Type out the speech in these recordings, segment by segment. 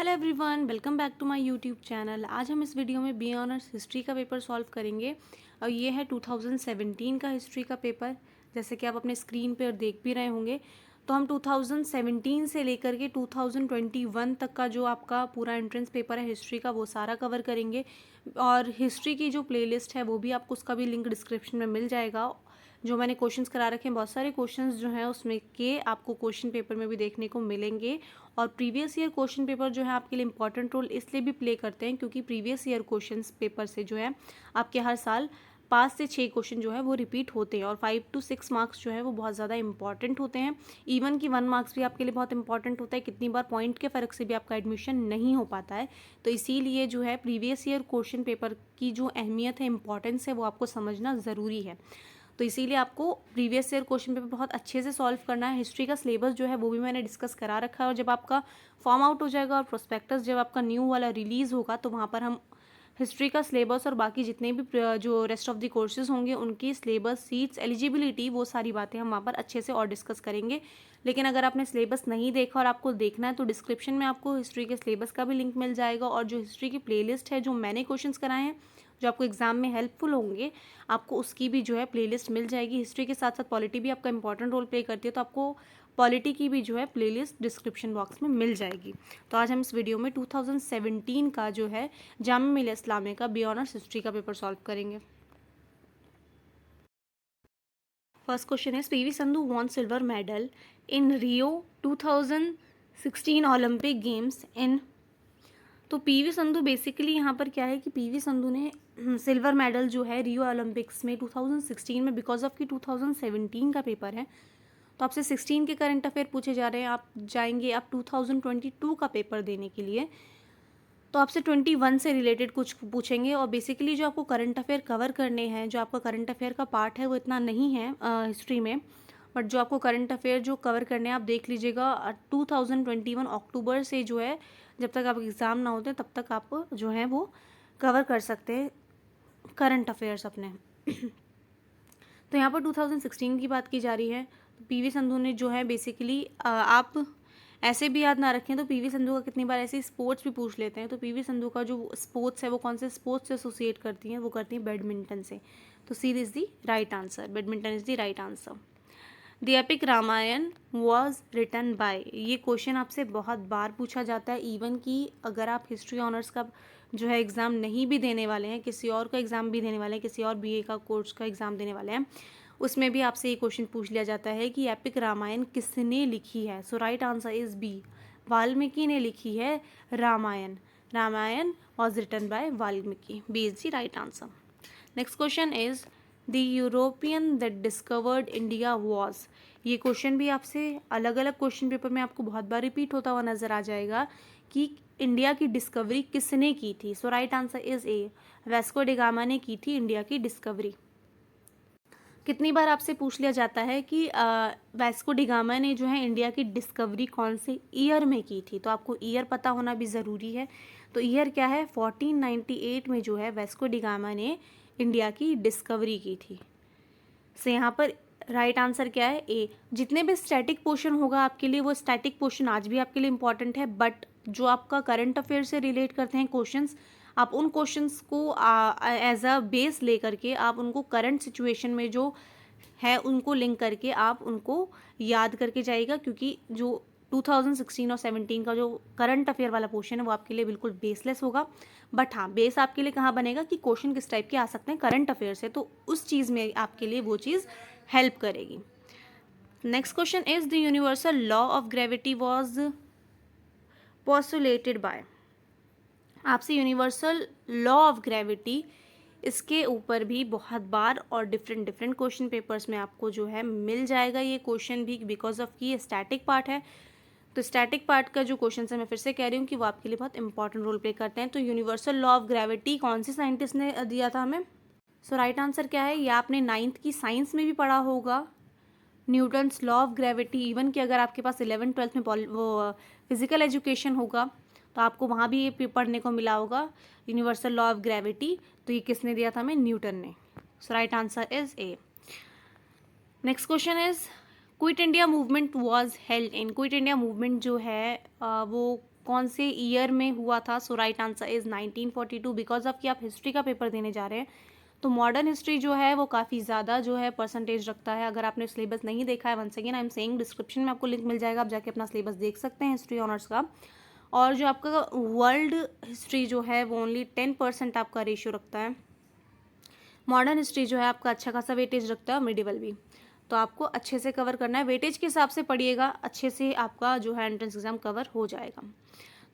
Hello everyone, welcome back to my YouTube channel. आज हम इस वीडियो में बी ऑनर्स हिस्ट्री का पेपर सॉल्व करेंगे और ये है 2017 का हिस्ट्री का पेपर। जैसे कि आप अपने स्क्रीन पर देख भी रहे होंगे, तो हम 2017 से लेकर के 2021 तक का जो आपका पूरा एंट्रेंस पेपर है हिस्ट्री का, वो सारा कवर करेंगे। और हिस्ट्री की जो प्लेलिस्ट है वो भी आपको, उसका भी लिंक डिस्क्रिप्शन में मिल जाएगा। जो मैंने क्वेश्चंस करा रखे हैं, बहुत सारे क्वेश्चंस जो हैं उसमें के आपको क्वेश्चन पेपर में भी देखने को मिलेंगे। और प्रीवियस ईयर क्वेश्चन पेपर जो है आपके लिए इंपॉर्टेंट रोल इसलिए भी प्ले करते हैं क्योंकि प्रीवियस ईयर क्वेश्चन पेपर से जो है आपके हर साल 5 से 6 क्वेश्चन जो है वो रिपीट होते हैं और 5 to 6 मार्क्स जो है वो बहुत ज़्यादा इंपॉर्टेंट होते हैं। इवन कि 1 मार्क्स भी आपके लिए बहुत इंपॉर्टेंट होता है। कितनी बार पॉइंट के फ़र्क से भी आपका एडमिशन नहीं हो पाता है। तो इसीलिए जो है प्रीवियस ईयर क्वेश्चन पेपर की जो अहमियत है, इंपॉर्टेंस है, वो आपको समझना ज़रूरी है। तो इसीलिए आपको प्रीवियस ईयर क्वेश्चन पेपर बहुत अच्छे से सॉल्व करना है। हिस्ट्री का सिलेबस जो है वो भी मैंने डिस्कस करा रखा है और जब आपका फॉर्म आउट हो जाएगा और प्रोस्पेक्टस जब आपका न्यू वाला रिलीज़ होगा तो वहाँ पर हम हिस्ट्री का सिलेबस और बाकी जितने भी जो रेस्ट ऑफ द कोर्सेज होंगे उनकी सिलेबस, सीट्स, एलिजिबिलिटी, वो सारी बातें हम वहाँ पर अच्छे से और डिस्कस करेंगे। लेकिन अगर आपने सिलेबस नहीं देखा और आपको देखना है तो डिस्क्रिप्शन में आपको हिस्ट्री के सिलेबस का भी लिंक मिल जाएगा और जो हिस्ट्री की प्लेलिस्ट है, जो मैंने क्वेश्चंस कराए हैं, जो आपको एग्जाम में हेल्पफुल होंगे, आपको उसकी भी जो है प्लेलिस्ट मिल जाएगी। हिस्ट्री के साथ साथ पॉलिटी भी आपका इंपॉर्टेंट रोल प्ले करती है, तो आपको पॉलिटी की भी जो है प्लेलिस्ट डिस्क्रिप्शन बॉक्स में मिल जाएगी। तो आज हम इस वीडियो में 2017 का जो है जामिया मिलिया इस्लामिया का बी ऑनर्स हिस्ट्री का पेपर सॉल्व करेंगे। फर्स्ट क्वेश्चन है, PV Sindhu won silver medal in Rio 2016 Olympic games in. तो पीवी संधू बेसिकली यहाँ पर क्या है कि पीवी संधू ने सिल्वर मेडल जो है रियो ओलंपिक्स में 2016 में, बिकॉज ऑफ कि 2017 का पेपर है तो आपसे 16 के करंट अफेयर पूछे जा रहे हैं। आप जाएंगे आप 2022 का पेपर देने के लिए तो आपसे 21 से रिलेटेड कुछ पूछेंगे और बेसिकली जो आपको करंट अफेयर कवर करने हैं, जो आपका करंट अफेयर का पार्ट है वो इतना नहीं है हिस्ट्री में, बट जो आपको करंट अफेयर जो कवर करने हैं आप देख लीजिएगा 2021 अक्टूबर से जो है जब तक आप एग्ज़ाम ना होते तब तक आप जो है वो कवर कर सकते हैं करंट अफेयर्स अपने। तो यहाँ पर 2016 की बात की जा रही है। तो पीवी संधू ने जो है बेसिकली आप ऐसे भी याद ना रखें तो पीवी संधू का कितनी बार ऐसे स्पोर्ट्स भी पूछ लेते हैं। तो पीवी संधू का जो स्पोर्ट्स है वो कौन से स्पोर्ट्स से एसोसिएट करती हैं, वो करती हैं बैडमिंटन से। तो C is the right answer, badminton is the right answer. The epic Ramayana was written by, ये क्वेश्चन आपसे बहुत बार पूछा जाता है। इवन कि अगर आप हिस्ट्री ऑनर्स का जो है एग्ज़ाम नहीं भी देने वाले हैं, किसी और का एग्ज़ाम भी देने वाले हैं, किसी और बीए का कोर्स का एग्ज़ाम देने वाले हैं, उसमें भी आपसे ये क्वेश्चन पूछ लिया जाता है कि एपिक रामायण किसने लिखी है। So right answer is B, Valmiki ने लिखी है Ramayana. Ramayana was written by Valmiki, B is the right answer. Next question is the European that discovered India was. ये क्वेश्चन भी आपसे अलग अलग क्वेश्चन पेपर में आपको बहुत बार रिपीट होता हुआ नजर आ जाएगा कि इंडिया की डिस्कवरी किसने की थी। So right answer is A, Vasco da Gama ने की थी इंडिया की डिस्कवरी। कितनी बार आपसे पूछ लिया जाता है कि वास्को डी गामा ने जो है इंडिया की डिस्कवरी कौन से ईयर में की थी, तो आपको ईयर पता होना भी ज़रूरी है। तो ईयर क्या है, 1498 में जो है वास्को डी गामा ने इंडिया की डिस्कवरी की थी। से यहाँ पर राइट आंसर क्या है, ए। जितने भी स्टैटिक पोर्शन होगा आपके लिए, वो स्टैटिक पोर्शन आज भी आपके लिए इंपॉर्टेंट है, बट जो आपका करंट अफेयर से रिलेट करते हैं क्वेश्चंस, आप उन क्वेश्चंस को एज अ बेस ले करके आप उनको करंट सिचुएशन में जो है उनको लिंक करके आप उनको याद करके जाइएगा, क्योंकि जो 2016 और 17 का जो करंट अफेयर वाला पोर्शन है वो आपके लिए बिल्कुल बेसलेस होगा। बट हाँ, बेस आपके लिए कहाँ बनेगा कि क्वेश्चन किस टाइप के आ सकते हैं करंट अफेयर से, तो उस चीज़ में आपके लिए वो चीज़ हेल्प करेगी। Next question is the universal law of gravity was postulated by. आपसे यूनिवर्सल लॉ ऑफ ग्रेविटी, इसके ऊपर भी बहुत बार और डिफरेंट डिफरेंट क्वेश्चन पेपर्स में आपको जो है मिल जाएगा ये क्वेश्चन भी, बिकॉज ऑफ कि ये स्टैटिक पार्ट है। तो स्टैटिक पार्ट का जो क्वेश्चन है मैं फिर से कह रही हूँ कि वो आपके लिए बहुत इंपॉर्टेंट रोल प्ले करते हैं। तो यूनिवर्सल लॉ ऑफ ग्रेविटी कौन से साइंटिस्ट ने दिया था हमें? सो राइट आंसर क्या है, ये आपने 9th की साइंस में भी पढ़ा होगा, Newton's law of gravity. Even कि अगर आपके पास 11th-12th में वो फिजिकल एजुकेशन होगा तो आपको वहाँ भी ये पढ़ने को मिला होगा यूनिवर्सल लॉ ऑफ ग्रेविटी। तो ये किसने दिया था हमें? न्यूटन ने। So right answer is A. Next question is quit India movement was held in. Quit India movement जो है वो कौन से ईयर में हुआ था? So right answer is 1942। Because of कि आप हिस्ट्री का पेपर देने जा रहे हैं तो मॉडर्न हिस्ट्री जो है वो काफ़ी ज़्यादा जो है परसेंटेज रखता है। अगर आपने सिलेबस नहीं देखा है, once again I am saying, description में आपको लिंक मिल जाएगा, आप जाके अपना सिलेबस देख सकते हैं हिस्ट्री ऑनर्स का। और जो आपका वर्ल्ड हिस्ट्री जो है वो ओनली 10% आपका रेशियो रखता है। मॉडर्न हिस्ट्री जो है आपका अच्छा खासा वेटेज रखता है, और मिडिवल भी। तो आपको अच्छे से कवर करना है, वेटेज के हिसाब से पढ़िएगा, अच्छे से आपका जो है एंट्रेंस एग्जाम कवर हो जाएगा।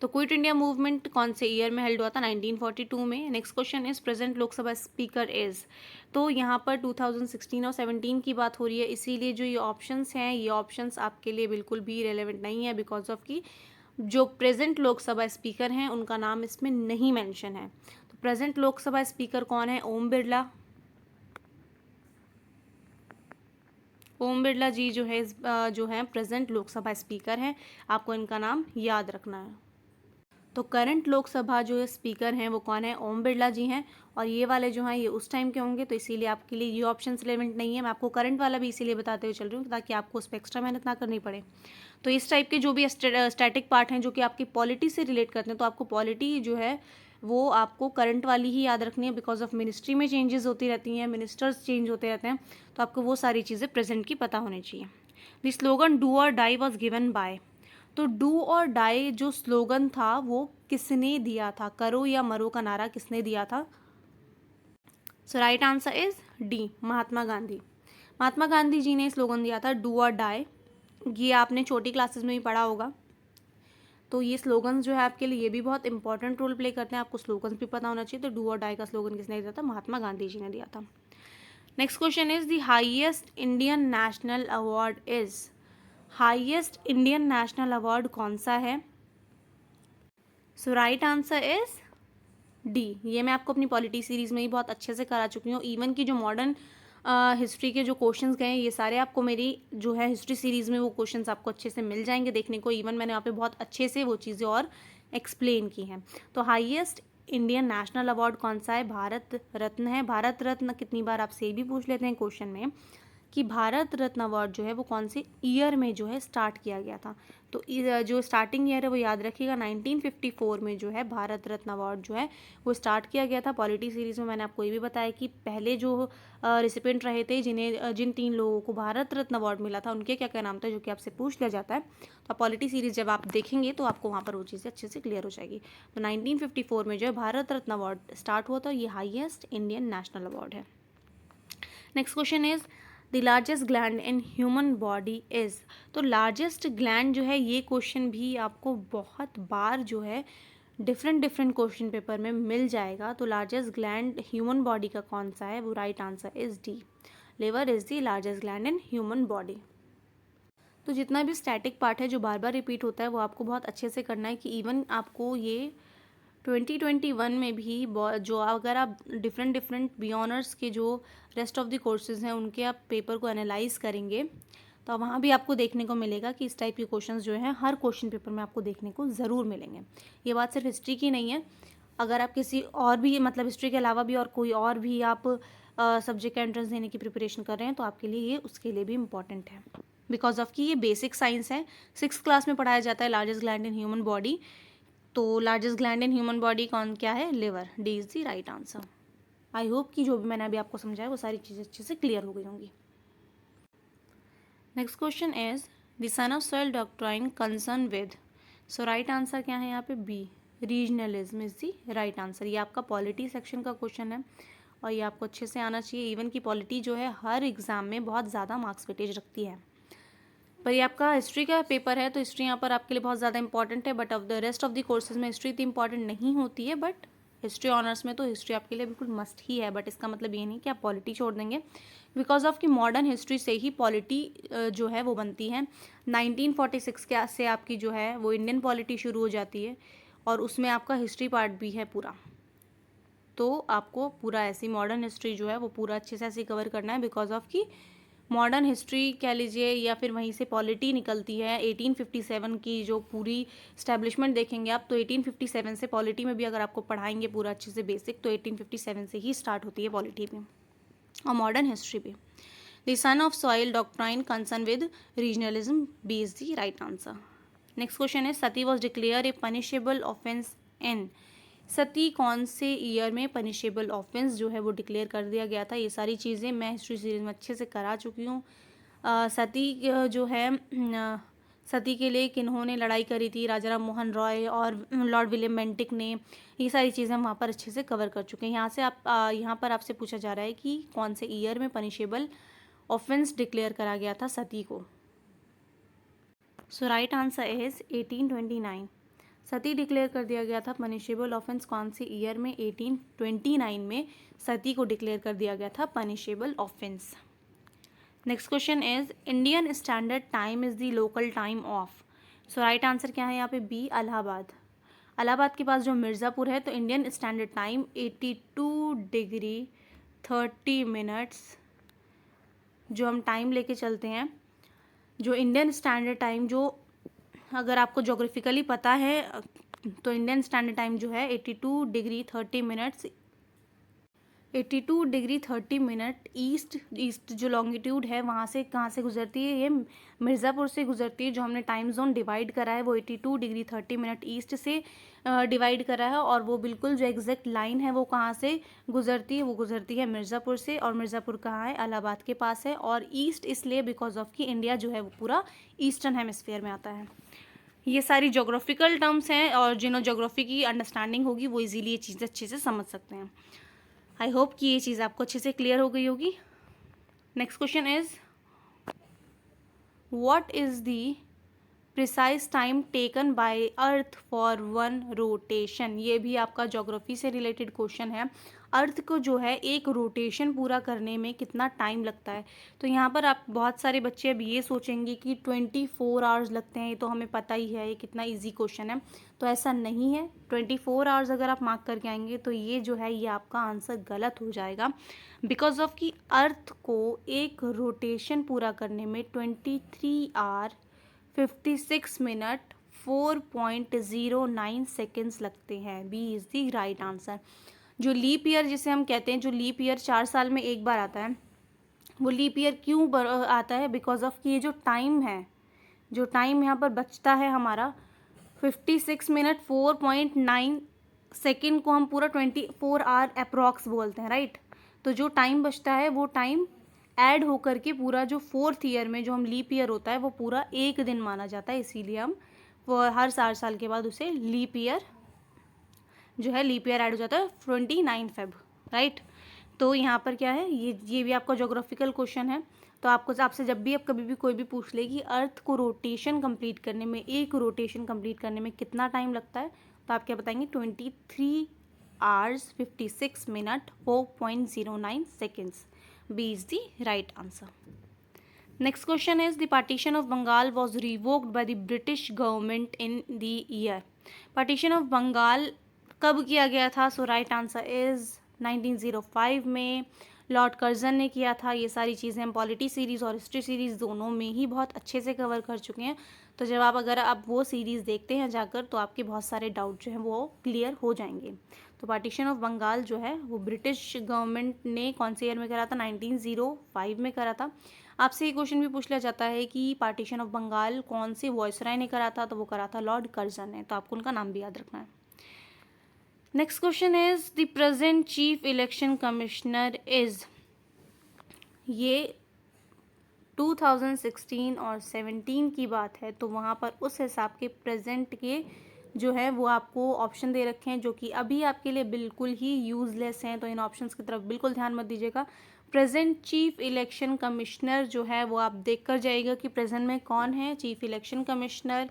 तो क्विट इंडिया मूवमेंट कौन से ईयर में हेल्ड हुआ था? 1942 में। Next question is present Lok Sabha speaker is. तो यहाँ पर 2016 और 17 की बात हो रही है, इसीलिए जो ये ऑप्शंस हैं ये ऑप्शंस आपके लिए बिल्कुल भी रेलेवेंट नहीं है, बिकॉज ऑफ कि जो प्रेजेंट लोकसभा स्पीकर हैं उनका नाम इसमें नहीं मेंशन है। तो प्रेजेंट लोकसभा स्पीकर कौन है? ओम बिरला। ओम बिरला जी जो है जो है प्रेजेंट लोकसभा स्पीकर हैं, आपको इनका नाम याद रखना है। तो करंट लोकसभा जो स्पीकर हैं वो कौन है? ओम बिरला जी हैं। और ये वाले जो हैं ये उस टाइम के होंगे, तो इसीलिए आपके लिए ये ऑप्शन रिलेवेंट नहीं है। मैं आपको करंट वाला भी इसीलिए बताते हुए चल रही हूँ ताकि आपको उस पर एक्स्ट्रा मेहनत ना करनी पड़े। तो इस टाइप के जो भी स्टैटिक पार्ट हैं जो कि आपकी पॉलिटी से रिलेट करते हैं, तो आपको पॉलिटी जो है वो आपको करंट वाली ही याद रखनी है, बिकॉज ऑफ मिनिस्ट्री में चेंजेस होती रहती हैं, मिनिस्टर्स चेंज होते रहते हैं, तो आपको वो सारी चीज़ें प्रेजेंट की पता होनी चाहिए। द स्लोगन डू और डाई वॉज गिवन बाय। तो डू और डाई जो स्लोगन था वो किसने दिया था? करो या मरो का नारा किसने दिया था? So right answer is D, Mahatma Gandhi. Mahatma Gandhi ji ने स्लोगन दिया था डू और डाई। ये आपने छोटी क्लासेस में भी पढ़ा होगा। तो ये स्लोगन्स जो है आपके लिए ये भी बहुत इंपॉर्टेंट रोल प्ले करते हैं, आपको स्लोगन्स भी पता होना चाहिए। तो डू और डाई का स्लोगन किसने दिया था? महात्मा गांधी जी ने दिया था। Next question is the highest Indian national award is. Highest Indian national award कौन सा है? So right answer is D. ये मैं आपको अपनी पॉलिटी सीरीज में ही बहुत अच्छे से करा चुकी हूँ। इवन की जो मॉडर्न हिस्ट्री के जो क्वेश्चंस गए हैं ये सारे आपको मेरी जो है हिस्ट्री सीरीज़ में वो क्वेश्चंस आपको अच्छे से मिल जाएंगे देखने को। इवन मैंने वहाँ पे बहुत अच्छे से वो चीज़ें और एक्सप्लेन की हैं। तो हाईएस्ट इंडियन नेशनल अवार्ड कौन सा है? भारत रत्न है। भारत रत्न कितनी बार आपसे ये भी पूछ लेते हैं क्वेश्चन में कि भारत रत्न अवार्ड जो है वो कौन से ईयर में जो है स्टार्ट किया गया था? तो जो स्टार्टिंग ईयर है वो याद रखिएगा, 1954 में जो है भारत रत्न अवार्ड जो है वो स्टार्ट किया गया था। पॉलिटी सीरीज़ में मैंने आपको ये भी बताया कि पहले जो रिसिपेंट रहे थे जिन 3 लोगों को भारत रत्न अवार्ड मिला था उनके क्या क्या नाम था, जो कि आपसे पूछ लिया जाता है। तो पॉलिटी सीरीज़ जब आप देखेंगे तो आपको वहाँ पर वो चीज़ें अच्छे से क्लियर हो जाएगी। तो 1954 में जो है भारत रत्न अवार्ड स्टार्ट हुआ था, ये हाईएस्ट इंडियन नेशनल अवार्ड है। Next question is the largest gland in human body is. तो लार्जेस्ट ग्लैंड जो है ये क्वेश्चन भी आपको बहुत बार जो है डिफरेंट क्वेश्चन पेपर में मिल जाएगा। तो लार्जेस्ट ग्लैंड ह्यूमन बॉडी का कौन सा है? वो right answer is D, liver is the largest gland in human body. तो जितना भी स्टैटिक पार्ट है जो बार बार रिपीट होता है वो आपको बहुत अच्छे से करना है कि इवन आपको ये 2021 में भी जो अगर आप डिफरेंट बी ऑनर्स के जो रेस्ट ऑफ द कोर्सेज हैं उनके आप पेपर को एनालाइज करेंगे तो वहाँ भी आपको देखने को मिलेगा कि इस टाइप के क्वेश्चंस जो हैं हर क्वेश्चन पेपर में आपको देखने को ज़रूर मिलेंगे। ये बात सिर्फ हिस्ट्री की नहीं है, अगर आप किसी और भी मतलब हिस्ट्री के अलावा भी और कोई और भी आप सब्जेक्ट का एंट्रेंस देने की प्रिपरेशन कर रहे हैं तो आपके लिए ये उसके लिए भी इम्पॉर्टेंट है, बिकॉज ऑफ कि ये बेसिक साइंस है। 6th क्लास में पढ़ाया जाता है largest gland in human body. तो largest gland in human body कौन क्या है? Liver. D is the right answer. I hope कि जो भी मैंने अभी आपको समझाया वो सारी चीज़ें अच्छे से क्लियर हो गई होंगी। Next question is the son of soil doctrine concern with. So right answer क्या है यहाँ पे? B, regionalism is the right answer. ये आपका पॉलिटी सेक्शन का क्वेश्चन है और ये आपको अच्छे से आना चाहिए। इवन की पॉलिटी जो है हर एग्जाम में बहुत ज़्यादा मार्क्स वेटेज रखती है, पर ये आपका हिस्ट्री का पेपर है तो हिस्ट्री यहाँ पर आपके लिए बहुत ज़्यादा इंपॉर्टेंट है। But of the rest of the courses में हिस्ट्री इतनी इंपॉर्टेंट नहीं होती है, बट हिस्ट्री ऑनर्स में तो हिस्ट्री आपके लिए बिल्कुल मस्ट ही है। बट इसका मतलब ये नहीं कि आप पॉलिटी छोड़ देंगे, बिकॉज ऑफ कि मॉडर्न हिस्ट्री से ही पॉलिटी जो है वो बनती है। 1946 के से आपकी जो है वो इंडियन पॉलिटी शुरू हो जाती है और उसमें आपका हिस्ट्री पार्ट भी है पूरा। तो आपको पूरा ऐसी मॉडर्न हिस्ट्री जो है वो पूरा अच्छे से ऐसे कवर करना है, बिकॉज ऑफ कि मॉडर्न हिस्ट्री कह लीजिए या फिर वहीं से पॉलिटी निकलती है। 1857 की जो पूरी इस्टेब्लिशमेंट देखेंगे आप तो 1857 से पॉलिटी में भी अगर आपको पढ़ाएंगे पूरा अच्छे से बेसिक तो 1857 से ही स्टार्ट होती है पॉलिटी में और मॉडर्न हिस्ट्री भी। The son of soil doctrine concern with regionalism, B is the right answer. Next question है sati was declare a punishable offence in, sati कौन से ईयर में पनिशेबल ऑफेंस जो है वो डिक्लेयर कर दिया गया था। ये सारी चीज़ें मैं हिस्ट्री सीरीज में अच्छे से करा चुकी हूँ। सती जो है सती के लिए किन्होंने लड़ाई करी थी, राजा राम मोहन रॉय और लॉर्ड विलियम बेंटिक ने, ये सारी चीज़ें हम वहाँ पर अच्छे से कवर कर चुके हैं। यहाँ पर आपसे पूछा जा रहा है कि कौन से ईयर में पनिशेबल ऑफेंस डिक्लेयर करा गया था सती को। So right answer is 1829। Sati declare कर दिया गया था पनिशेबल ऑफेंस कौन से ईयर में, 1829 में सती को डिक्लेयर कर दिया गया था punishable offence. Next question is Indian standard time is the local time of, so right answer क्या है यहाँ पे, बी इलाहाबाद। इलाहाबाद के पास जो मिर्ज़ापुर है, तो Indian standard time 82 degree 30 minutes जो हम टाइम लेके चलते हैं, जो इंडियन स्टैंडर्ड टाइम जो अगर आपको जोग्राफिकली पता है तो इंडियन स्टैंडर्ड टाइम जो है 82 degree 30 minutes, 82 degree 30 minute east जो लॉन्गिट्यूड है वहाँ से कहाँ से गुजरती है, ये मिर्ज़ापुर से गुजरती है। जो हमने टाइम जोन डिवाइड करा है वो 82 डिग्री 30 मिनट ईस्ट से डिवाइड करा है, और वो बिल्कुल जो एग्जैक्ट लाइन है वो कहाँ से गुजरती है, वो गुजरती है मिर्ज़ापुर से। और मिर्ज़ापुर कहाँ है, इलाहाबाद के पास है। और ईस्ट इसलिए बिकॉज ऑफ कि इंडिया जो है वो पूरा ईस्टर्न हेमिस्फीयर में आता है। ये सारी जोग्राफिकल टर्म्स हैं, और जिन्होंने जोग्राफी की अंडरस्टैंडिंग होगी वो इजीली ये चीज़ें अच्छे से समझ सकते हैं। आई होप कि ये चीज़ आपको अच्छे से क्लियर हो गई होगी। Next question is what is the precise time taken by earth for one rotation, ये भी आपका ज्योग्राफी से रिलेटेड क्वेश्चन है। अर्थ को जो है एक रोटेशन पूरा करने में कितना टाइम लगता है। तो यहाँ पर आप बहुत सारे बच्चे अब ये सोचेंगे कि 24 आवर्स लगते हैं, ये तो हमें पता ही है, ये कितना इजी क्वेश्चन है। तो ऐसा नहीं है। 24 आवर्स अगर आप मार्क करके आएंगे तो ये जो है ये आपका आंसर गलत हो जाएगा, बिकॉज ऑफ कि अर्थ को एक रोटेशन पूरा करने में 23 आवर 56 मिनट 4.09 सेकेंड्स लगते हैं। B is the right answer. जो लीप ईयर जिसे हम कहते हैं, जो लीप ईयर 4 साल में एक बार आता है, वो लीप ईयर क्यों आता है, बिकॉज ऑफ कि ये जो टाइम है, जो टाइम यहाँ पर बचता है हमारा 56 मिनट 4.9 सेकेंड को हम पूरा 24 आवर अप्रॉक्स बोलते हैं, राइट। तो जो टाइम बचता है वो टाइम ऐड होकर के पूरा जो 4th ईयर में जो हम लीप ईयर होता है वो पूरा एक दिन माना जाता है, इसीलिए हम वो हर 4 साल के बाद उसे लीप ईयर जो है लीप ईयर ऐड हो जाता है 29 फेब, राइट। तो यहाँ पर क्या है, ये भी आपका जोग्राफिकल क्वेश्चन है। तो आपसे जब भी कभी भी कोई भी पूछ ले कि अर्थ को रोटेशन कंप्लीट करने में, एक रोटेशन कंप्लीट करने में कितना टाइम लगता है, तो आप क्या बताएंगे, 23 hours 56 minute 4.09 seconds. B is the right answer. Next question is the partition of Bengal was revoked by the British government in the year, partition of Bengal कब किया गया था। सो राइट आंसर इज 1905 में लॉर्ड कर्जन ने किया था। ये सारी चीज़ें हम पॉलिटी सीरीज़ और हिस्ट्री सीरीज़ दोनों में ही बहुत अच्छे से कवर कर चुके हैं। तो जब अगर आप वो सीरीज़ देखते हैं जाकर तो आपके बहुत सारे डाउट जो हैं वो क्लियर हो जाएंगे। तो पार्टीशन ऑफ बंगाल जो है वो ब्रिटिश गवर्नमेंट ने कौन से ईयर में करा था, 1905 में करा था। आपसे ये क्वेश्चन भी पूछ लिया जाता है कि पार्टीशन ऑफ बंगाल कौन से वॉइसराय ने करा था, तो वो करा था लॉर्ड कर्जन ने। तो आपको उनका नाम भी याद रखना है। Next question is the present chief election commissioner is, ये 2016 और 17 की बात है, तो वहाँ पर उस हिसाब के प्रेजेंट के जो है वो आपको ऑप्शन दे रखे हैं जो कि अभी आपके लिए बिल्कुल ही यूज़लेस हैं। तो इन ऑप्शंस की तरफ बिल्कुल ध्यान मत दीजिएगा। प्रेजेंट चीफ इलेक्शन कमिश्नर जो है वो आप देख कर जाइएगा कि प्रेजेंट में कौन है chief election commissioner,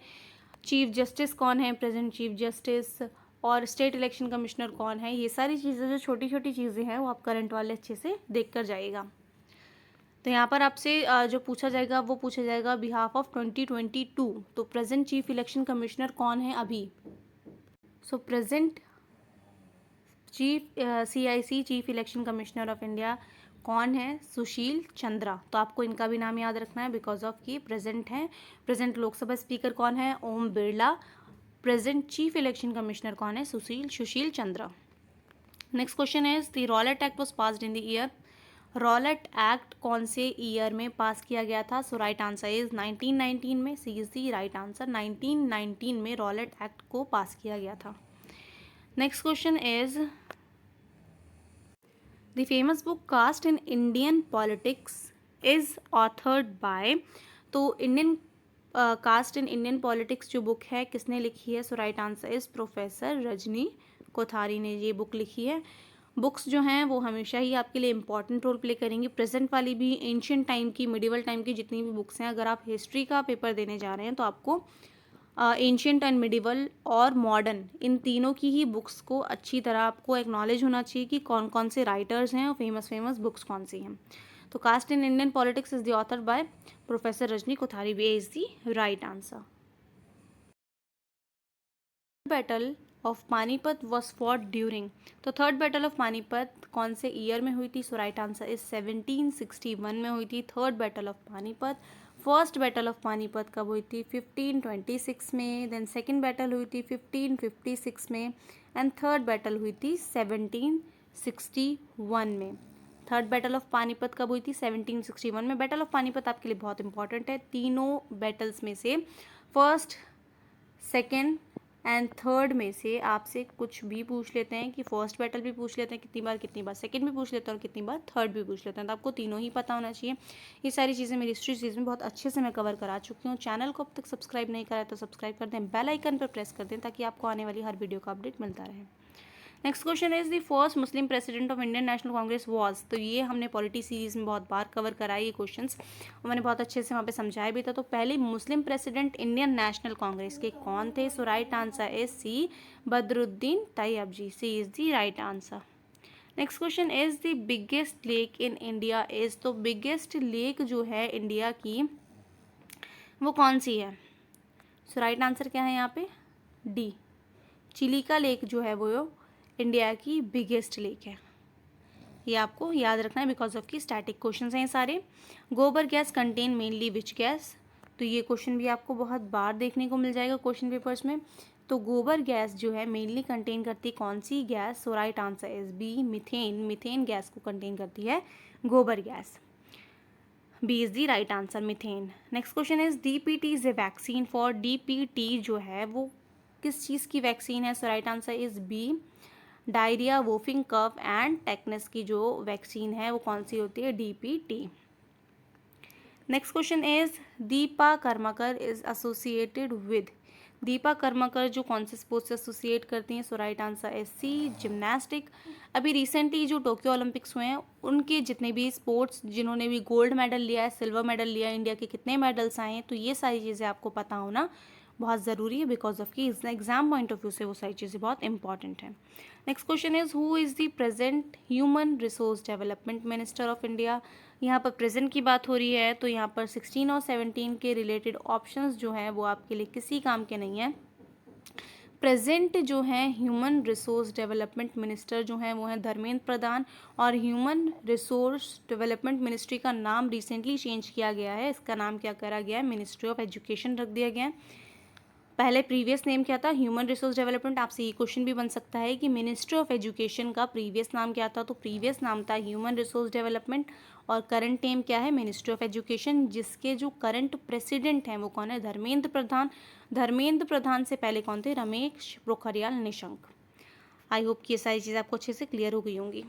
chief justice कौन है प्रेजेंट चीफ जस्टिस, और स्टेट इलेक्शन कमिश्नर कौन है। ये सारी चीज़ें जो छोटी छोटी चीज़ें हैं वो आप करंट वाले अच्छे से देख कर जाइएगा। तो यहाँ पर आपसे जो पूछा जाएगा वो पूछा जाएगा बिहाफ ऑफ 2022। तो प्रेजेंट चीफ इलेक्शन कमिश्नर कौन है अभी। सो present chief CIC chief election commissioner of India कौन है, सुशील चंद्रा। तो आपको इनका भी नाम याद रखना है बिकॉज ऑफ कि प्रेजेंट हैं। प्रेजेंट लोकसभा स्पीकर कौन है, Om Birla. Present chief election commissioner कौन है, Sushil Chandra. Next question is the Rowlatt act was passed in the year, Rowlatt act कौन से ईयर में पास किया गया था? सो राइट आंसर इज 1919 में। C is the right answer. 1919 में रॉलेट एक्ट को पास किया गया था। Next question is the famous book caste in Indian politics is authored by. तो Indian caste in Indian politics जो बुक है किसने लिखी है? So right answer is professor Rajni Kothari ने ये बुक लिखी है। बुक्स जो हैं वो हमेशा ही आपके लिए इंपॉर्टेंट रोल प्ले करेंगी, प्रेजेंट वाली भी, एंशियंट टाइम की, मिडिवल टाइम की जितनी भी बुक्स हैं। अगर आप हिस्ट्री का पेपर देने जा रहे हैं तो आपको एंशियंट एंड मिडिवल और मॉडर्न इन तीनों की ही बुक्स को अच्छी तरह आपको एक्नॉलेज होना चाहिए कि कौन कौन से राइटर्स हैं और फेमस बुक्स कौन सी हैं। तो caste in Indian politics is the author by professor Rajni Kothari, B is the right answer. Battle of Panipat was fought during. तो थर्ड बैटल ऑफ पानीपत कौन से ईयर में हुई थी? सो राइट आंसर इज 1761 में हुई थी third battle of Panipat. First battle of Panipat कब हुई थी? 1526 में। देन सेकेंड बैटल हुई थी 1556 में एंड थर्ड बैटल हुई थी 1761 में। थर्ड बैटल ऑफ पानीपत कब हुई थी? 1761 में। बैटल ऑफ पानीपत आपके लिए बहुत इंपॉर्टेंट है। तीनों बैटल्स में से फर्स्ट, सेकेंड एंड थर्ड में से आपसे कुछ भी पूछ लेते हैं कि फर्स्ट बैटल भी पूछ लेते हैं कितनी बार सेकंड भी पूछ लेते हैं और कितनी बार थर्ड भी पूछ लेते हैं। तो आपको तीनों ही पता होना चाहिए। ये सारी चीज़ें मेरी हिस्ट्री सीरीज में बहुत अच्छे से मैं कवर करा चुकी हूँ। चैनल को अब तक सब्सक्राइब नहीं करा है तो सब्सक्राइब कर दें, बेल आइकन पर प्रेस कर दें ताकि आपको आने वाली हर वीडियो का अपडेट मिलता रहे। Next question is the first Muslim president of Indian National Congress was. तो ये हमने पॉलिटी सीरीज में बहुत बार कवर कराई ये क्वेश्चंस और मैंने बहुत अच्छे से वहाँ पे समझाया भी था। तो पहले Muslim president Indian National Congress के कौन थे? So right answer is C, Badruddin Tyabji. C is the right answer. Next question is the biggest lake in India is. तो बिगेस्ट लेक जो है इंडिया की वो कौन सी है? सो राइट आंसर क्या है यहाँ पे? डी, चिलिका लेक जो है वो इंडिया की बिगेस्ट लेक है। ये आपको याद रखना है बिकॉज ऑफ की स्टैटिक क्वेश्चंस हैं ये सारे। गोबर gas contain mainly which gas. तो ये क्वेश्चन भी आपको बहुत बार देखने को मिल जाएगा क्वेश्चन पेपर्स में। तो गोबर गैस जो है मेनली कंटेन करती कौन सी gas? So right answer is B, methane. Methane gas को कंटेन करती है गोबर gas. B is the right answer, methane. Next question is DPT is a vaccine for. DPT जो है वो किस चीज़ की वैक्सीन है? So right answer is B, diarrhoea, whooping cough and tetanus की जो वैक्सीन है वो कौन सी होती है? DPT. Next question is Deepa Karmakar is associated with. Deepa Karmakar जो कौन से स्पोर्ट्स से एसोसिएट करती हैं? So right answer is C, gymnastic. अभी रिसेंटली जो टोक्यो ओलंपिक्स हुए हैं उनके जितने भी स्पोर्ट्स जिन्होंने भी गोल्ड मेडल लिया है, सिल्वर मेडल लिया है, इंडिया के कितने मेडल्स आए हैं, तो ये सारी चीज़ें आपको पता होना बहुत ज़रूरी है बिकॉज ऑफ की एग्जाम पॉइंट ऑफ व्यू से वो सारी चीज़ें बहुत इंपॉर्टेंट हैं। Next question is who is the present human resource development minister of India. यहाँ पर प्रेजेंट की बात हो रही है तो यहाँ पर 16 और 17 के रिलेटेड ऑप्शंस जो हैं वो आपके लिए किसी काम के नहीं हैं। प्रेजेंट जो हैं ह्यूमन रिसोर्स डेवलपमेंट मिनिस्टर जो हैं वो हैं धर्मेंद्र प्रधान। और ह्यूमन रिसोर्स डेवलपमेंट मिनिस्ट्री का नाम रिसेंटली चेंज किया गया है। इसका नाम क्या करा गया है? मिनिस्ट्री ऑफ एजुकेशन रख दिया गया है। पहले प्रीवियस नेम क्या था? Human resource development. आपसे ये क्वेश्चन भी बन सकता है कि मिनिस्ट्री ऑफ एजुकेशन का प्रीवियस नाम क्या था? तो प्रीवियस नाम था ह्यूमन रिसोर्स डेवलपमेंट और करंट नेम क्या है? मिनिस्ट्री ऑफ एजुकेशन, जिसके जो करंट प्रेसिडेंट हैं वो कौन है? धर्मेंद्र प्रधान। धर्मेंद्र प्रधान से पहले कौन थे? रमेश पोखरियाल निशंक। आई होप कि ये सारी चीज़ आपको अच्छे से क्लियर हो गई होंगी।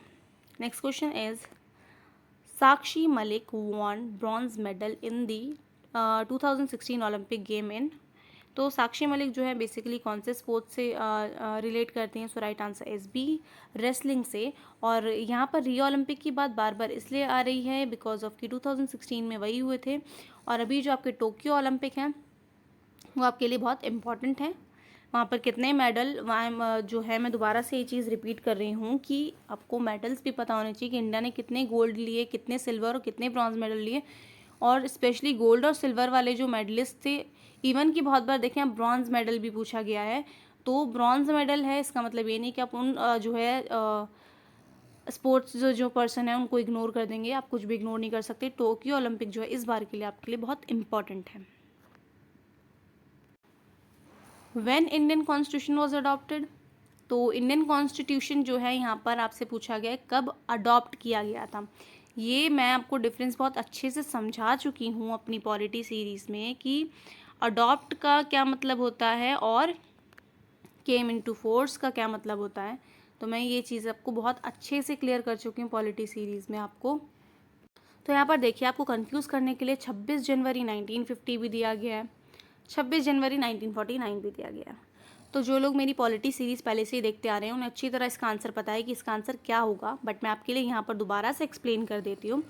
Next question is Sakshi Malik won bronze medal in the 2016 Olympic game in. तो साक्षी मलिक जो है बेसिकली कौन से स्पोर्ट्स से रिलेट करती हैं? So right answer is B, wrestling से। और यहाँ पर रियो ओलंपिक की बात बार बार इसलिए आ रही है बिकॉज ऑफ कि 2016 में वही हुए थे और अभी जो आपके टोक्यो ओलंपिक हैं वो आपके लिए बहुत इंपॉर्टेंट हैं। वहाँ पर कितने मेडल वहाँ जो है, मैं दोबारा से ये चीज़ रिपीट कर रही हूँ कि आपको मेडल्स भी पता होने चाहिए कि इंडिया ने कितने गोल्ड लिए, कितने सिल्वर और कितने ब्रॉन्ज मेडल लिए। और स्पेशली गोल्ड और सिल्वर वाले जो मेडलिस्ट थे, इवन की बहुत बार देखें आप ब्रॉन्ज मेडल भी पूछा गया है। तो ब्रॉन्ज मेडल है इसका मतलब ये नहीं कि आप उन जो है स्पोर्ट्स जो पर्सन है उनको इग्नोर कर देंगे। आप कुछ भी इग्नोर नहीं कर सकते। टोक्यो ओलंपिक जो है इस बार के लिए आपके लिए बहुत इंपॉर्टेंट है। When Indian constitution was adopted. तो इंडियन कॉन्स्टिट्यूशन जो है यहाँ पर आपसे पूछा गया है कब अडॉप्ट किया गया था। ये मैं आपको डिफरेंस बहुत अच्छे से समझा चुकी हूँ अपनी पॉलिटी सीरीज़ में कि अडॉप्ट का क्या मतलब होता है और केम इनटू फोर्स का क्या मतलब होता है। तो मैं ये चीज़ आपको बहुत अच्छे से क्लियर कर चुकी हूँ पॉलिटी सीरीज़ में आपको। तो यहाँ पर देखिए, आपको कंफ्यूज करने के लिए 26 जनवरी 1950 भी दिया गया है, 26 जनवरी 1949 भी दिया गया है। तो जो लोग मेरी पॉलिटी सीरीज़ पहले से ही देखते आ रहे हैं उन्हें अच्छी तरह इसका आंसर पता है कि इसका आंसर क्या होगा, बट मैं आपके लिए यहाँ पर दोबारा से एक्सप्लेन कर देती हूँ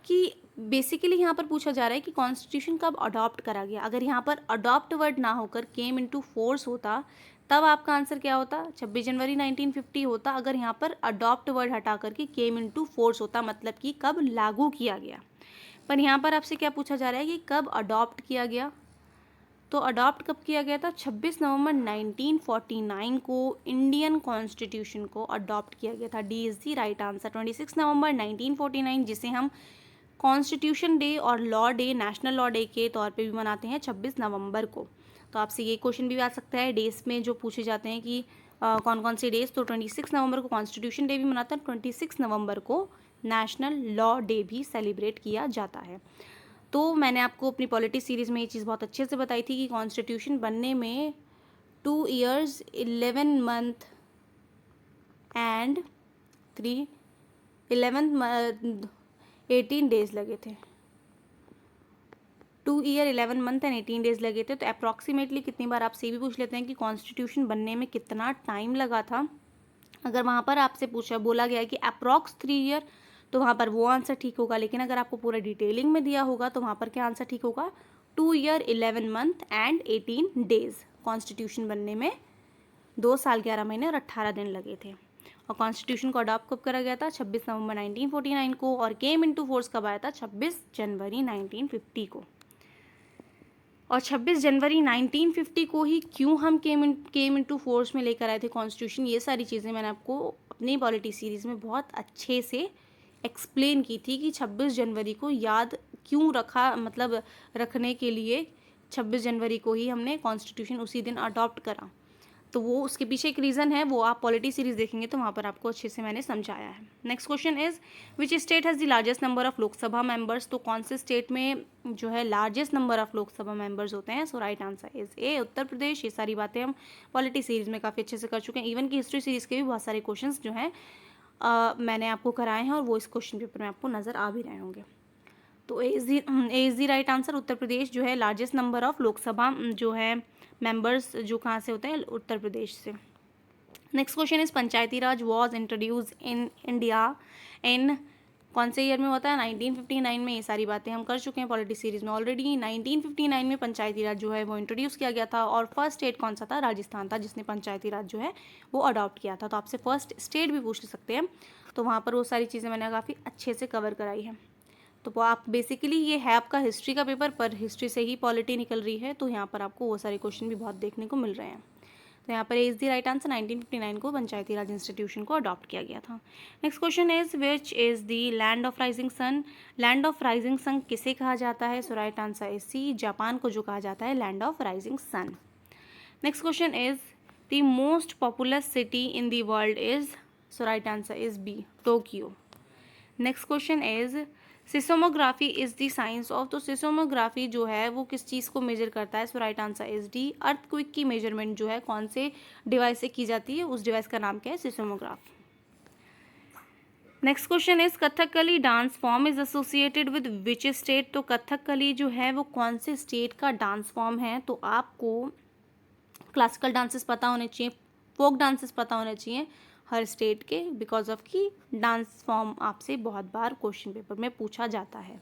कि बेसिकली यहाँ पर पूछा जा रहा है कि कॉन्स्टिट्यूशन कब अडॉप्ट करा गया। अगर यहाँ पर अडॉप्ट वर्ड ना होकर केम इनटू फोर्स होता तब आपका आंसर क्या होता, 26 जनवरी 1950 होता। अगर यहाँ पर अडॉप्ट वर्ड हटा करके केम इनटू फोर्स होता, मतलब कि कब लागू किया गया। पर यहाँ पर आपसे क्या पूछा जा रहा है कि कब अडॉप्ट किया गया। तो अडॉप्ट कब किया गया था, 26 नवंबर 1949 को इंडियन कॉन्स्टिट्यूशन को अडॉप्ट किया गया था। D is the right answer. 26 नवंबर 1949, जिसे हम कॉन्स्टिट्यूशन डे और law day, national law day के तौर पे भी मनाते हैं 26 नवंबर को। तो आपसे ये क्वेश्चन भी आ सकता है डेज में जो पूछे जाते हैं कि कौन कौन से डेज। तो 26 नवंबर को कॉन्स्टिट्यूशन डे भी मनाते हैं, 26 नवंबर को नेशनल लॉ डे भी सेलिब्रेट किया जाता है। तो मैंने आपको अपनी पॉलिटी सीरीज़ में ये चीज़ बहुत अच्छे से बताई थी कि कॉन्स्टिट्यूशन बनने में 2 years 11 month एंड 18 days लगे थे। 2 year 11 month एंड 18 days लगे थे। तो अप्रॉक्सीमेटली कितनी बार आपसे ये भी पूछ लेते हैं कि कॉन्स्टिट्यूशन बनने में कितना टाइम लगा था। अगर वहाँ पर आपसे बोला गया है कि अप्रॉक्स 3 year, तो वहाँ पर वो आंसर ठीक होगा। लेकिन अगर आपको पूरा डिटेलिंग में दिया होगा तो वहाँ पर क्या आंसर ठीक होगा, 2 year 11 month and 18 days। Constitution बनने में 2 साल 11 महीने और 18 दिन लगे थे। और कॉन्स्टिट्यूशन को अडॉप्ट कब करा गया था, 26 नवंबर 1949 को। और केम इनटू फोर्स कब आया था, 26 जनवरी 1950 को। और 26 जनवरी 1950 को ही क्यों हम केम इनटू फोर्स में लेकर आए थे कॉन्स्टिट्यूशन, ये सारी चीज़ें मैंने आपको अपनी पॉलिटी सीरीज़ में बहुत अच्छे से एक्सप्लेन की थी कि 26 जनवरी को याद क्यों रखा, मतलब रखने के लिए 26 जनवरी को ही हमने कॉन्स्टिट्यूशन उसी दिन अडॉप्ट करा। तो वो उसके पीछे एक रीज़न है, वो आप पॉलिटी सीरीज़ देखेंगे तो वहाँ पर आपको अच्छे से मैंने समझाया है। Next question is which state has the largest number of Lok Sabha members. तो कौन से स्टेट में जो है largest number of Lok Sabha members होते हैं। सो राइट आंसर इज ए, उत्तर प्रदेश। ये सारी बातें हम पॉलिटी सीरीज़ में काफ़ी अच्छे से कर चुके हैं। इवन की हिस्ट्री सीरीज़ के भी बहुत सारे क्वेश्चन जो हैं मैंने आपको कराए हैं और वो इस क्वेश्चन पेपर में आपको नज़र आ भी रहे होंगे। तो A is the right answer. Uttar Pradesh जो है लार्जेस्ट नंबर ऑफ लोकसभा जो है मेंबर्स जो कहाँ से होते हैं, उत्तर प्रदेश से। Next question is Panchayati Raj was introduce in India in कौन से ईयर में होता है, 1959 में। ये सारी बातें हम कर चुके हैं पॉलिटी सीरीज में ऑलरेडी। 1959 में पंचायती राज जो है वो इंट्रोड्यूस किया गया था। और फर्स्ट स्टेट कौन सा था, राजस्थान था, जिसने पंचायती राज जो है वो अडॉप्ट किया था। तो आपसे फर्स्ट स्टेट भी पूछ सकते हैं, तो वहाँ पर वो सारी चीज़ें मैंने काफ़ी अच्छे से कवर कराई है। तो आप बेसिकली ये है आपका हिस्ट्री का पेपर, पर हिस्ट्री से ही पॉलिटी निकल रही है, तो यहाँ पर आपको वो सारे क्वेश्चन भी बहुत देखने को मिल रहे हैं। तो यहाँ पर इज द राइट आंसर, 1959 को पंचायती राज इंस्टीट्यूशन को अडॉप्ट किया गया था। Next question is which is the land of rising sun. Land of rising sun किसे कहा जाता है। So right answer is C, Japan को जो कहा जाता है land of rising sun. Next question is the most populous city in the world is. So right answer is B, Tokyo. Next question is seismography is the science of. तो seismography जो है वो किस चीज़ को मेजर करता है। So right answer is D, earthquake की measurement जो है कौन से डिवाइस से की जाती है, उस डिवाइस का नाम क्या है, seismograph. Next question is Kathakali dance form is associated with which state. तो कथकली जो है वो कौन से स्टेट का डांस फॉर्म है। तो आपको क्लासिकल डांसेस पता होने चाहिए, फोक डांसेस पता होने चाहिए हर स्टेट के, बिकॉज ऑफ की डांस फॉर्म आपसे बहुत बार क्वेश्चन पेपर में पूछा जाता है।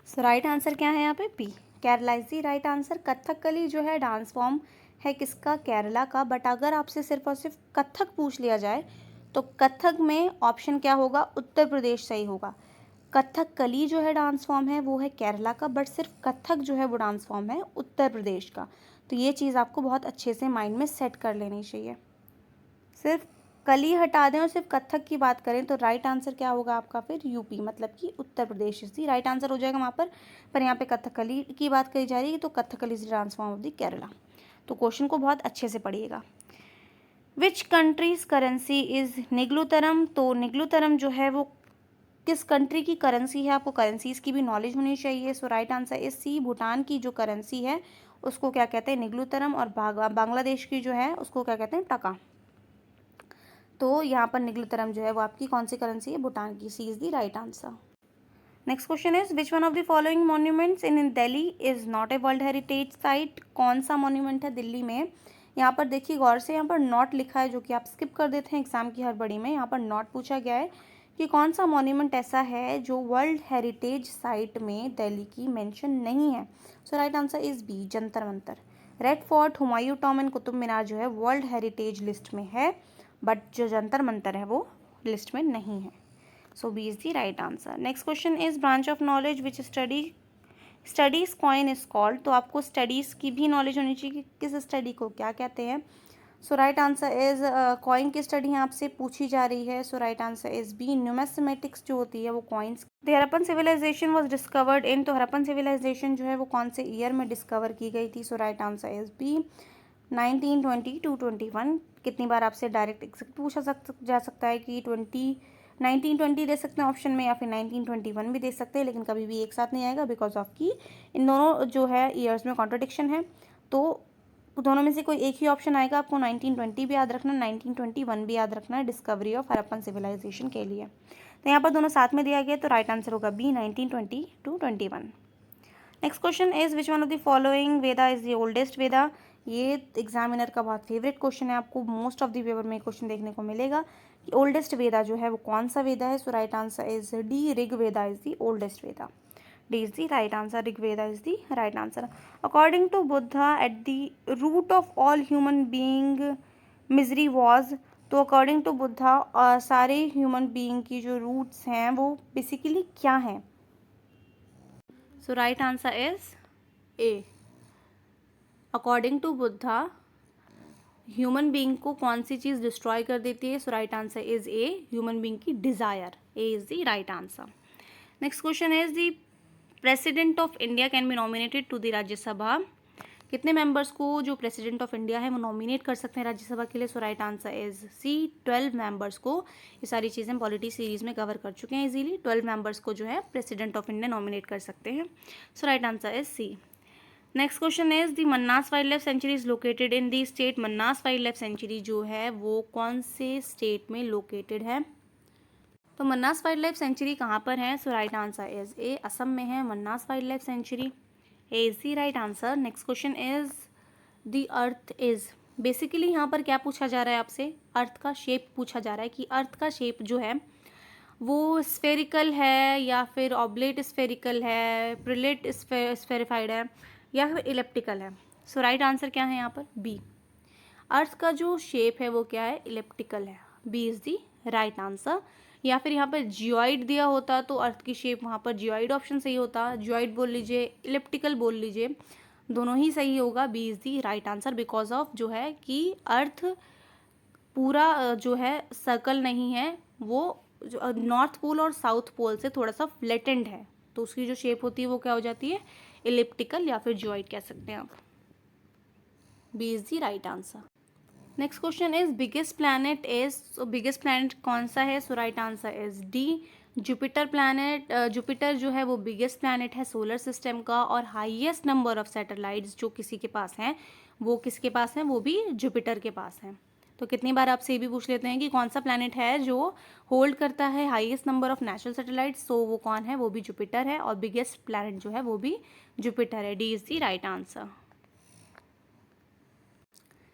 सो राइट आंसर क्या है यहाँ पे, P, Kerala is the right answer. Kathakali जो है डांस फॉर्म है किसका, केरला का। बट अगर आपसे सिर्फ और सिर्फ कथक पूछ लिया जाए तो कथक में ऑप्शन क्या होगा, उत्तर प्रदेश सही होगा। कथकली जो है डांस फॉर्म है वो है केरला का, बट सिर्फ कथक जो है वो डांस फॉर्म है उत्तर प्रदेश का। तो ये चीज़ आपको बहुत अच्छे से माइंड में सेट कर लेनी चाहिए। सिर्फ कली हटा दें और सिर्फ कथक की बात करें तो राइट आंसर क्या होगा आपका फिर, यूपी, मतलब कि Uttar Pradesh is the right answer हो जाएगा वहाँ पर यहाँ पे कथकली की बात करी जा रही है तो Kathakali is dance form of the Kerala. तो क्वेश्चन को बहुत अच्छे से पढ़िएगा। Which countries currency is Ngultrum. तो निगलुतरम जो है वो किस कंट्री की करेंसी है, आपको करेंसीज की भी नॉलेज होनी चाहिए। So right answer is C, Bhutan की जो करेंसी है उसको क्या कहते हैं, निगलुतरम, और बांग्लादेश की जो है उसको क्या कहते हैं, टका। तो यहाँ पर निगलुतरम जो है वो आपकी कौन सी करेंसी है, भूटान की। C is the right answer. Next question is which one of the following monuments in Delhi is not a world heritage site. कौन सा मॉन्यूमेंट है दिल्ली में, यहाँ पर देखिए गौर से, यहाँ पर नॉट लिखा है जो कि आप स्किप कर देते हैं एग्जाम की हड़बड़ी में। यहाँ पर नॉट पूछा गया है कि कौन सा मॉन्यूमेंट ऐसा है जो वर्ल्ड हेरिटेज साइट में दिल्ली की मेंशन नहीं है। So right answer is B, Jantar Mantar. Red fort, Humayun tomb and Qutub Minar जो है वर्ल्ड हेरिटेज लिस्ट में है, बट जो जंतर मंतर है वो लिस्ट में नहीं है। So B is the right answer. Next question is branch of knowledge which studies coin is called. तो आपको स्टडीज की भी नॉलेज होनी चाहिए कि किस स्टडी को क्या कहते हैं। So right answer is coin की स्टडी यहाँ आपसे पूछी जा रही है। So right answer is B, numismatics जो होती है वो coins. The Harappan civilization was discovered in, तो हरप्पन सिविलाइजेशन जो है वो कौन से ईयर में डिस्कवर की गई थी। So right answer is B, 1920 to 21। कितनी बार आपसे डायरेक्ट एग्जैक्ट पूछा जा सकता है कि 1920 दे सकते हैं ऑप्शन में, या फिर 1921 भी दे सकते हैं, लेकिन कभी भी एक साथ नहीं आएगा बिकॉज ऑफ कि इन दोनों जो है ईयर्स में कॉन्ट्रडिक्शन है। तो दोनों में से कोई एक ही ऑप्शन आएगा। आपको 1920 भी याद रखना, 1921 भी याद रखना है डिस्कवरी ऑफ हरप्पन सिविलाइजेशन के लिए। तो यहाँ पर दोनों साथ में दिया गया, तो राइट आंसर होगा B, 1920 to 21। Next question is which one of the following Veda is the oldest Veda. ये एग्जामिनर का बहुत फेवरेट क्वेश्चन है, आपको मोस्ट ऑफ द पेपर में क्वेश्चन देखने को मिलेगा कि ओल्डेस्ट वेदा जो है वो कौन सा वेदा है। So right answer is D, Rig Veda is the oldest Veda. D is the right answer, Rig Veda is the right answer. According to Buddha at the root of all human being misery was. तो अकॉर्डिंग टू बुद्धा सारे human being की जो roots हैं वो basically क्या हैं। So right answer is A, according to Buddha human being को कौन सी चीज़ डिस्ट्रॉय कर देती है। So right answer is A, human being की desire. A is the right answer. Next question is the president of India can be nominated to the Rajya Sabha. कितने members को जो प्रेसिडेंट ऑफ इंडिया है वो नॉमिनेट कर सकते हैं राज्यसभा के लिए। So right answer is C, 12 members को। ये सारी चीज़ें पॉलिटी सीरीज में कवर कर चुके हैं इजीली। 12 मेंबर्स को जो है प्रेसिडेंट ऑफ इंडिया नॉमिनेट कर सकते हैं। So right answer is C. Next question is the Manas wild life sanctuary is located in the state. Manas wild life sanctuary जो है वो कौन से स्टेट में लोकेटेड है। तो मन्नास वाइल्ड लाइफ सेंचुरी कहाँ पर है। So right answer is A, Assam में है Manas wild life sanctuary. A is the right answer. Next question is the earth is, basically यहाँ पर क्या पूछा जा रहा है आपसे, अर्थ का शेप पूछा जा रहा है कि अर्थ का शेप जो है वो स्फेरिकल है या फिर ऑब्लेट स्फेरिकल है, प्रिलेट स्फेरिफाइड है, या फिर इलेप्टिकल है। सो राइट आंसर क्या है यहाँ पर, बी। अर्थ का जो शेप है वो क्या है, इलेप्टिकल है। B is the right answer. या फिर यहाँ पर जियोइड दिया होता तो अर्थ की शेप वहाँ पर जियोइड ऑप्शन सही होता। जियोइड बोल लीजिए, इलेप्टिकल बोल लीजिए, दोनों ही सही होगा। B is the right answer because of जो है कि अर्थ पूरा जो है सर्कल नहीं है, वो जो नॉर्थ पोल और साउथ पोल से थोड़ा सा फ्लैटेंड है, तो उसकी जो शेप होती है वो क्या हो जाती है, इलिप्टिकल या फिर जियोइड कह सकते हैं आप। B is the right answer. Next question is biggest planet is, so biggest planet कौन सा है। So right answer is D, Jupiter planet. Jupiter जो है वो बिगेस्ट प्लैनेट है सोलर सिस्टम का, और हाईएस्ट नंबर ऑफ सैटेलाइट्स जो किसी के पास हैं वो किसके पास हैं, वो भी जुपिटर के पास हैं। तो कितनी बार आपसे ये भी पूछ लेते हैं कि कौन सा प्लैनेट है जो होल्ड करता है highest number of natural satellites, तो वो कौन है, वो भी जुपिटर है, और बिगेस्ट प्लैनेट जो है वो भी जुपिटर है। D is the right answer.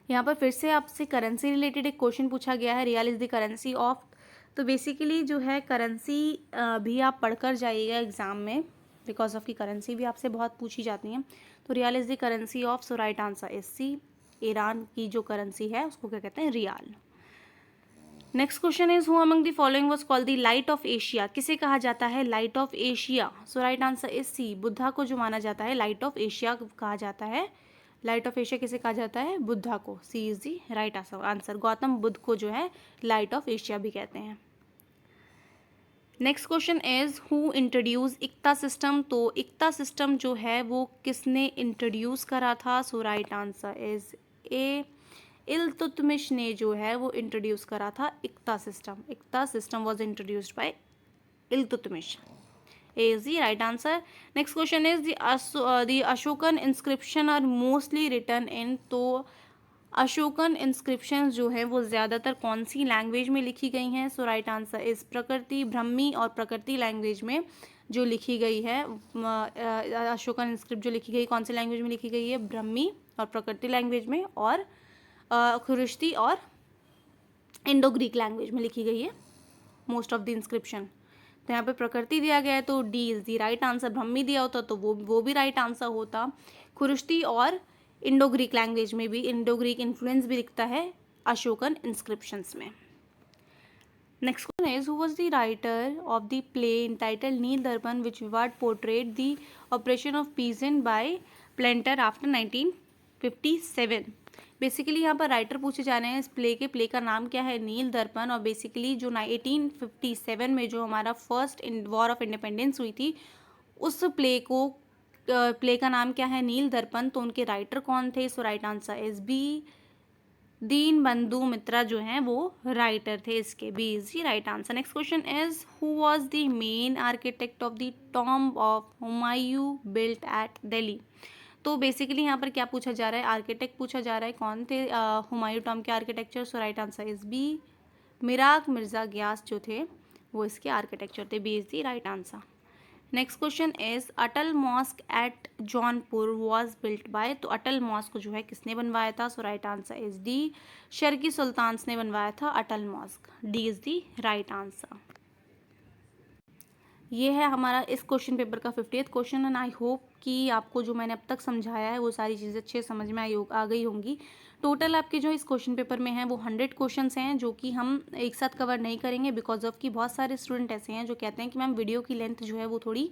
यहाँ पर फिर से आपसे करेंसी रिलेटेड एक क्वेश्चन पूछा गया है, real is the currency of. तो बेसिकली जो है करेंसी भी आप पढ़कर जाइएगा एग्जाम में, बिकॉज ऑफ की करेंसी भी आपसे बहुत पूछी जाती हैं। तो rial is the currency of, so right answer is C, Iran की जो करेंसी है उसको क्या कहते हैं, rial. Next question is who among the following was called the light of Asia. किसे कहा जाता है light of Asia. So right answer is C, Buddha को जो माना जाता है लाइट ऑफ एशिया कहा जाता है। लाइट ऑफ एशिया किसे कहा जाता है, बुद्धा को। C is the right answer. Gautam Buddha को जो है लाइट ऑफ एशिया भी कहते हैं। Next question is who introduce iqta system. तो इक्ता सिस्टम जो है वो किसने इंट्रोड्यूस करा था। So right answer is A, Iltutmish ने जो है वो इंट्रोड्यूस करा था iqta system. Iqta system was introduced by Iltutmish is the right answer. Next question is the Ashokan inscription are mostly written in, तो अशोकन इंस्क्रिप्शन जो है वो ज़्यादातर कौन सी लैंग्वेज में लिखी गई हैं? सो राइट आंसर इस प्रकृति, ब्रह्मी और प्रकृति लैंग्वेज में जो लिखी गई है। अशोकन इंस्क्रिप्ट जो लिखी गई कौन सी लैंग्वेज में लिखी गई है? ब्रह्मी और प्रकृति लैंग्वेज में, और खुरुश्ती और इंडो ग्रीक लैंग्वेज में लिखी गई है मोस्ट ऑफ द इंस्क्रिप्शन। तो यहाँ पे प्रकृति दिया गया है तो D is the right answer. Brahmi दिया होता तो वो भी राइट आंसर होता। खुरुश्ती और इंडो ग्रीक लैंग्वेज में भी इंडो ग्रीक इन्फ्लुएंस भी दिखता है अशोकन इंस्क्रिप्शंस में। Next question is who was the writer of the play entitled Nil Darpan which vivid portrayed the operation of peasant by planter after 1957। Basically यहाँ पर राइटर पूछे जा रहे हैं इस प्ले का नाम क्या है? नील दर्पण। और बेसिकली जो 1857 में जो हमारा फर्स्ट वॉर ऑफ इंडिपेंडेंस हुई थी उस प्ले का नाम क्या है? नील दर्पण। तो उनके राइटर कौन थे? So right answer is B, Deen Bandhu Mitra जो हैं वो राइटर थे इसके। B is the right answer. Next question is who was the main architect of the tomb of Humayun built at Delhi. तो बेसिकली यहाँ पर क्या पूछा जा रहा है? आर्किटेक्ट पूछा जा रहा है। कौन थे हुमायूं टॉम्ब के architecture? So right answer is B, Mirak Mirza Ghiyas जो थे वो इसके आर्किटेक्चर थे। B is the right answer. Next question is Atal mosque at Jaunpur was built by. तो अटल मॉस्क जो है किसने बनवाया था? So right answer is D, Sharqi sultans ने बनवाया था Atal mosque. D is the right answer. ये है हमारा इस क्वेश्चन पेपर का 50th question and I hope कि आपको जो मैंने अब तक समझाया है वो सारी चीज़ें अच्छे समझ में आ गई होंगी। टोटल आपके जो इस क्वेश्चन पेपर में हैं वो 100 क्वेश्चंस हैं जो कि हम एक साथ कवर नहीं करेंगे बिकॉज ऑफ कि बहुत सारे स्टूडेंट ऐसे हैं जो कहते हैं कि मैम वीडियो की लेंथ जो है वो थोड़ी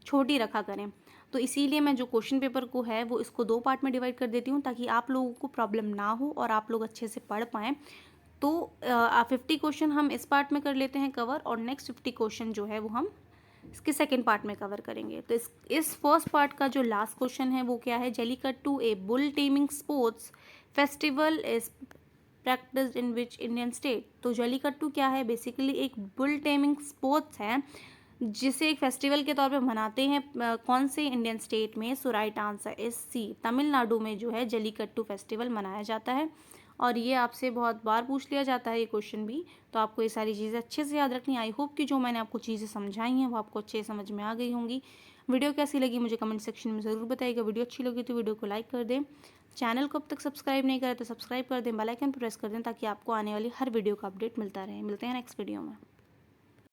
छोटी रखा करें। तो इसीलिए मैं जो क्वेश्चन पेपर को है वो इसको 2 पार्ट में डिवाइड कर देती हूँ ताकि आप लोगों को प्रॉब्लम ना हो और आप लोग अच्छे से पढ़ पाएँ। तो 50 क्वेश्चन हम इस पार्ट में कर लेते हैं कवर और नेक्स्ट 50 क्वेश्चन जो है वो हम इसके सेकेंड पार्ट में कवर करेंगे। तो इस फर्स्ट पार्ट का जो लास्ट क्वेश्चन है वो क्या है? जल्लीकट्टू ए bull taming sports festival is practised in which Indian state. तो जल्लीकट्टू क्या है? बेसिकली एक बुल टेमिंग स्पोर्ट्स है जिसे एक फेस्टिवल के तौर पे मनाते हैं कौन से इंडियन स्टेट में? So right answer is C, Tamil Nadu में जो है जल्लीकट्टू फेस्टिवल मनाया जाता है। और ये आपसे बहुत बार पूछ लिया जाता है ये क्वेश्चन भी, तो आपको ये सारी चीज़ें अच्छे से याद रखनी। आई होप कि जो मैंने आपको चीज़ें समझाई हैं वो आपको अच्छे समझ में आ गई होंगी। वीडियो कैसी लगी मुझे कमेंट सेक्शन में ज़रूर बताइएगा। वीडियो अच्छी लगी तो वीडियो को लाइक कर दें, चैनल को अब तक सब्सक्राइब नहीं करें तो सब्सक्राइब कर दें, बेल आइकन प्रेस कर दें ताकि आपको आने वाली हर वीडियो का अपडेट मिलता रहे। मिलते हैं नेक्स्ट वीडियो में।